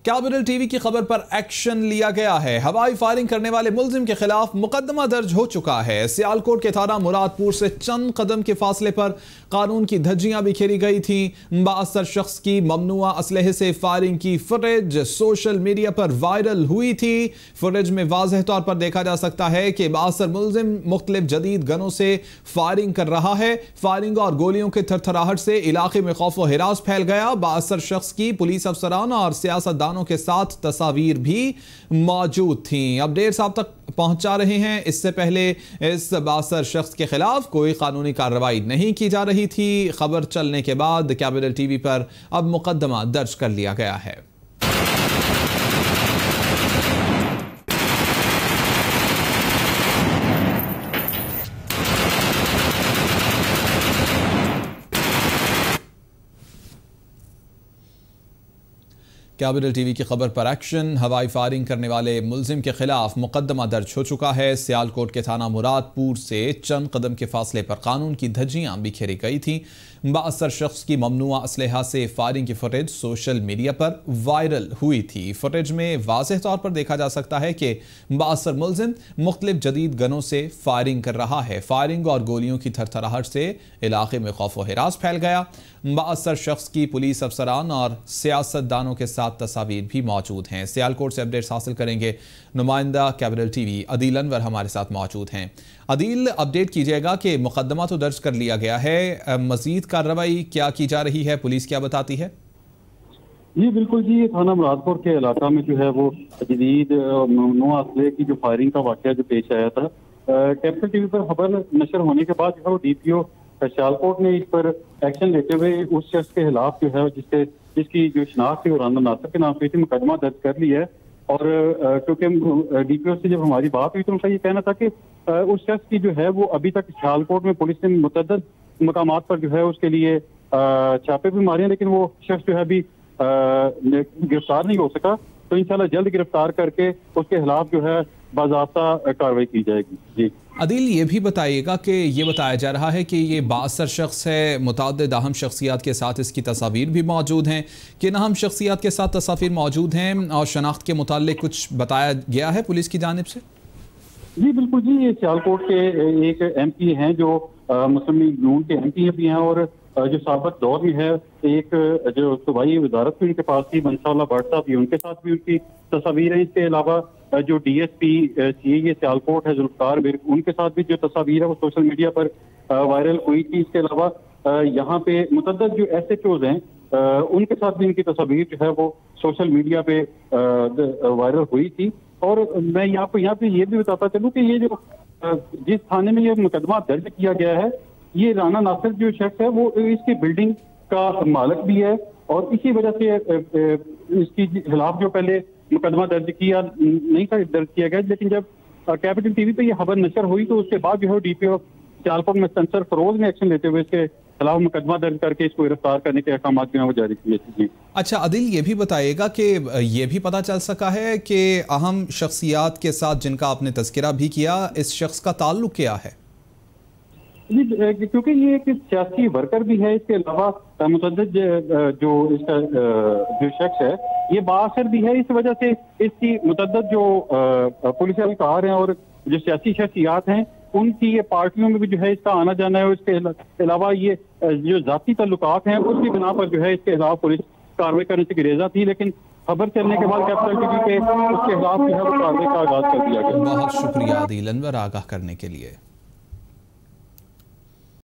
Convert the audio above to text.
Capital TV की खबर पर एक्शन लिया गया है। हवाई फायरिंग करने वाले मुलजिम के खिलाफ मुकदमा दर्ज हो चुका है। सियालकोट के थाना मुरादपुर से चंद कदम के फासले पर कानून की धज्जियां बिखेरी गई थीं। बाअसर शख्स की ममनुआ असलहे से फायरिंग की फुटेज सोशल मीडिया पर वायरल हुई थी। फुटेज में वाज़ेह तौर पर देखा जा सकता है कि बाअसर मुलजिम मुख्तलिफ जदीद गनों से फायरिंग कर रहा है। फायरिंग और गोलियों के थरथराहट से इलाके में खौफ व हिरास फैल गया। बाअसर शख्स की पुलिस अफसरान और सियासतदान के साथ तस्वीर भी मौजूद थी। अपडेट्स आप तक पहुंचा रहे हैं। इससे पहले इस बाअसर शख्स के खिलाफ कोई कानूनी कार्रवाई नहीं की जा रही थी। खबर चलने के बाद कैपिटल टीवी पर अब मुकदमा दर्ज कर लिया गया है। कैपिटल टीवी की खबर पर एक्शन। हवाई फायरिंग करने वाले मुलजिम के खिलाफ मुकदमा दर्ज हो चुका है। सियालकोट के थाना मुरादपुर से चंद कदम के फासले पर कानून की धज्जियां बिखेरी गई थी। बाअसर शख्स की ममनुआ असलहा से फायरिंग की फुटेज सोशल मीडिया पर वायरल हुई थी। फुटेज में वाज़ेह तौर पर देखा जा सकता है कि बाअसर मुलजिम मुख्तलिफ जदीद गनों से फायरिंग कर रहा है। फायरिंग और गोलियों की थरथराहट से इलाके में खौफ व हिरास फैल गया। बाअसर शख्स की पुलिस अफसरान और सियासतदानों के साथ तस्वीर भी मौजूद हैं। सियालकोट से अपडेट्स हासिल करेंगे नुमाइंदा कैपिटल टीवी अदील अनवर हमारे साथ मौजूद हैं। अदील, अपडेट कीजिएगा कि मुकदमा तो दर्ज कर लिया गया है, मजीद कार्रवाई क्या की जा रही है, पुलिस क्या बताती है? जी बिल्कुल जी, थाना मुरादपुर के इलाका में जो है वो जदीद ममनुआ असलहे की जो फायरिंग का वाकया जो पेश आया था, कैपिटल टीवी पर खबर नशर होने के बाद जो है वो DPO सियालकोट ने इस पर एक्शन लेते हुए उस शख्स के खिलाफ जो है जिसकी जो शनाख्त थी वो राना नासिर के नाम पे थी, मुकदमा दर्ज कर लिया है। और क्योंकि DPO से जब हमारी बात हुई तो उनका ये कहना था कि उस शख्स की जो है वो अभी तक सियालकोट में पुलिस ने मुतअद्दिद मकामात पर जो है उसके लिए छापे भी मारे हैं, लेकिन वो शख्स जो है अभी गिरफ्तार नहीं हो सका। तो इंशाल्लाह जल्द गिरफ्तार करके उसके खिलाफ जो है बाज़ाब्ता कार्रवाई की जाएगी। जी अदील, ये भी बताइएगा कि ये बताया जा रहा है कि ये बाअसर शख्स है, मुतअद्दिद अहम शख्सियात के साथ इसकी तस्वीर भी मौजूद हैं। किन अहम शख्सियात के साथ तस्वीर मौजूद हैं और शनाख्त के मुताल्लिक कुछ बताया गया है पुलिस की जानिब से? जी बिल्कुल जी, ये सियालकोट के एक MP हैं जो मुस्लिम लीग नून के MP भी हैं और जो साबिक दौर में है एक जो सूबाई वजारत भी उनके पास थी, मंसाउल्लाह भट्ट साहब भी, उनके साथ भी उनकी तस्वीर है। इसके अलावा जो DSP CAA सियालकोट है जुल्फकार बिर्क, उनके साथ भी जो तस्वीर है वो सोशल मीडिया पर वायरल हुई थी। इसके अलावा यहाँ पे मुतअद्दिद जो SHOs हैं उनके साथ भी इनकी तस्वीर जो है वो सोशल मीडिया पे वायरल हुई थी। और मैं आपको यहाँ पे ये भी बताता चलूँ कि ये जो जिस थाने में ये मुकदमा दर्ज किया गया है, ये राना नासिर जो शख्स है वो इसकी बिल्डिंग का मालिक भी है और इसी वजह से इसकी खिलाफ जो पहले मुकदमा दर्ज नहीं था दर्ज किया गया, लेकिन जब कैपिटल टीवी पे ये खबर नशर हुई तो उसके बाद जो है DPO सियालकोट में सेंसर फरोज ने एक्शन लेते हुए इसके खिलाफ मुकदमा दर्ज करके इसको गिरफ्तार करने के अहकाम जो है वो जारी किए थे। अच्छा अदिल, ये भी बताइएगा कि ये भी पता चल सका है कि अहम शख्सियात के साथ जिनका आपने तज़किरा भी किया, इस शख्स का ताल्लुक क्या है? जी क्योंकि ये एक सियासी वर्कर भी है, इसके अलावा मुतअद्दिद जो इसका जो शख्स है ये बाअसर भी है। इस वजह से इसकी मुतअद्दिद जो पुलिस एहलकार हैं और जो सियासी शख्सियात हैं उनकी ये पार्टियों में भी जो है इसका आना जाना है। और इसके अलावा ये जो जाती ताल्लुकात हैं उसकी बिना पर जो है इसके खिलाफ पुलिस कार्रवाई करने से गुरेजा थी, लेकिन खबर चलने के बाद कैपिटल टीवी के उसके खिलाफ जो है वो कार्रवाई का आगाज कर दिया गया। बहुत शुक्रिया अदील अनवर आगाह करने के लिए।